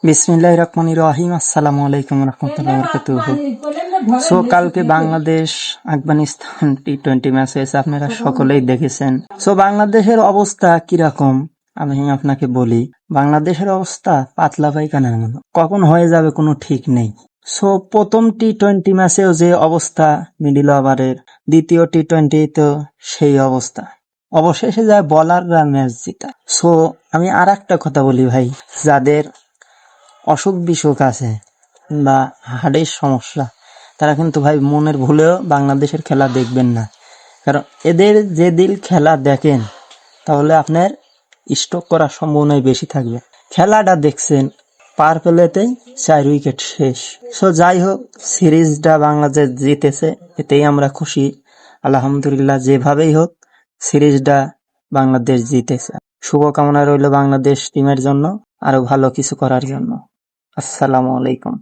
বিসমিল্লাহির রহমানির রহিম। আসসালামু আলাইকুম রহমতুল্লাহি ওয়া বারাকাতুহু। সো কালকে বাংলাদেশ আফগানিস্তান টি-20 ম্যাচ হয়েছে, আপনারা সকলেই দেখেছেন। সো বাংলাদেশের অবস্থা কিরকম আমি আপনাকে বলি। বাংলাদেশের অবস্থা পাতলা পায়খানার মতো, কখন হয়ে যাবে কোনো ঠিক নেই। সো প্রথম টি-20 ম্যাচেও যে অবস্থা মিডিল ওভারের, দ্বিতীয় টি-20 তো সেই অবস্থা, অবশেষে যায় বলাররা ম্যাচ জিতা। সো আমি আর একটা কথা বলি ভাই, যাদের অসুখ বিসুখ আছে বা হার্টের সমস্যা, তারা কিন্তু ভাই মনের ভুলেও বাংলাদেশের খেলা দেখবেন না। কারণ এদের যে দিল খেলা দেখেন, তাহলে আপনার স্ট্রোক করার সম্ভাবনাই বেশি থাকবে। খেলাটা দেখছেন, পার প্লেতেই 4 উইকেট শেষ। সো যাই হোক, সিরিজটা বাংলাদেশ জিতেছে, এতেই আমরা খুশি আলহামদুলিল্লাহ। যেভাবেই হোক সিরিজটা বাংলাদেশ জিতেছে। শুভকামনা রইল বাংলাদেশ টিমের জন্য, আরো ভালো কিছু করার জন্য। আসসালামু আলাইকুম।